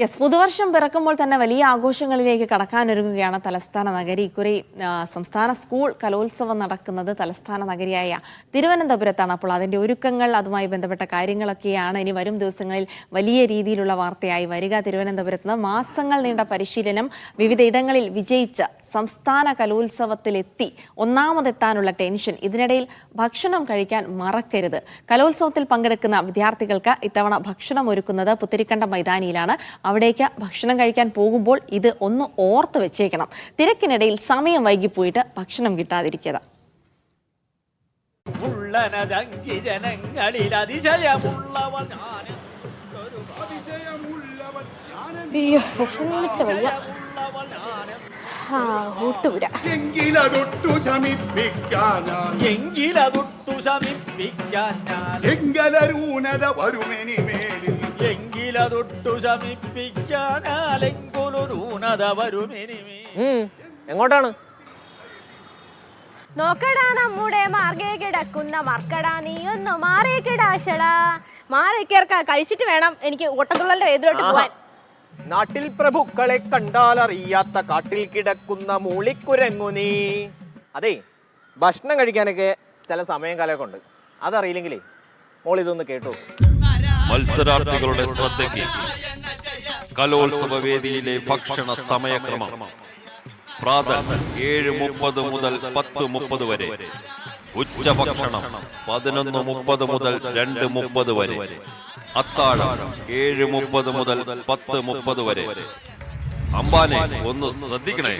Yes, പുതുവർഷം പിറക്കുമ്പോൾ തന്നെ വലിയ ആഘോഷങ്ങളിലേക്ക് കടക്കാനൊരുങ്ങുകയാണ് തലസ്ഥാന നഗരി. ഇക്കുറി സംസ്ഥാന സ്കൂൾ കലോത്സവം നടക്കുന്നത് തലസ്ഥാന നഗരിയായ തിരുവനന്തപുരത്താണ്. അപ്പോൾ അതിൻ്റെ ഒരുക്കങ്ങൾ, അതുമായി ബന്ധപ്പെട്ട കാര്യങ്ങളൊക്കെയാണ് ഇനി വരും ദിവസങ്ങളിൽ വലിയ രീതിയിലുള്ള വാർത്തയായി വരിക. തിരുവനന്തപുരത്ത് നിന്ന് മാസങ്ങൾ നീണ്ട പരിശീലനം, വിവിധയിടങ്ങളിൽ വിജയിച്ച് സംസ്ഥാന കലോത്സവത്തിലെത്തി ഒന്നാമതെത്താനുള്ള ടെൻഷൻ, ഇതിനിടയിൽ ഭക്ഷണം കഴിക്കാൻ മറക്കരുത്. കലോത്സവത്തിൽ പങ്കെടുക്കുന്ന വിദ്യാർത്ഥികൾക്ക് ഇത്തവണ ഭക്ഷണം ഒരുക്കുന്നത് പുത്തരിക്കണ്ടം മൈതാനിയിലാണ്. അവിടേക്ക് ഭക്ഷണം കഴിക്കാൻ പോകുമ്പോൾ ഇത് ഒന്ന് ഓർത്ത് വെച്ചേക്കണം. തിരക്കിനിടയിൽ സമയം വൈകിപ്പോയിട്ട് ഭക്ഷണം കിട്ടാതിരിക്കുക. എങ്ങോട്ടാണ്? നോക്കടാ നമ്മുടെ മാർഗേ കിടക്കുന്ന മർക്കടാ, നീ ഒന്ന് മാറി കിടാശടാ. മാറി കേർക്ക കഴിച്ചിട്ട് വേണം എനിക്ക് ഓട്ടത്തുള്ളലിന്റെ എതിരോട്ട് പോവാൻ. നാട്ടിൽ പ്രഭുക്കളെ കണ്ടാലറിയാത്ത കാട്ടിൽ കിടക്കുന്ന മൂളിക്കുരങ്ങു നീ. അതെ, ഭക്ഷണം കഴിക്കാനൊക്കെ ചില സമയം കാലമൊക്കെ ഉണ്ട്. അതറിയില്ലെങ്കിലേ മോൾ ഇതൊന്ന് കേട്ടു. മത്സരാർത്ഥികളുടെ ശ്രദ്ധയ്ക്ക് കലോത്സവ വേദിയിലെ ഭക്ഷണ സമയക്രമം. പ്രാതൽ 7:30 മുതൽ 10:30 വരെ. ഉച്ചഭക്ഷണം 11:30 മുതൽ 2:30 വരെ. അത്താഴം 7:30 മുതൽ 10:30 വരെ. അമ്പാനെ ഒന്ന് ശ്രദ്ധിക്കണേ.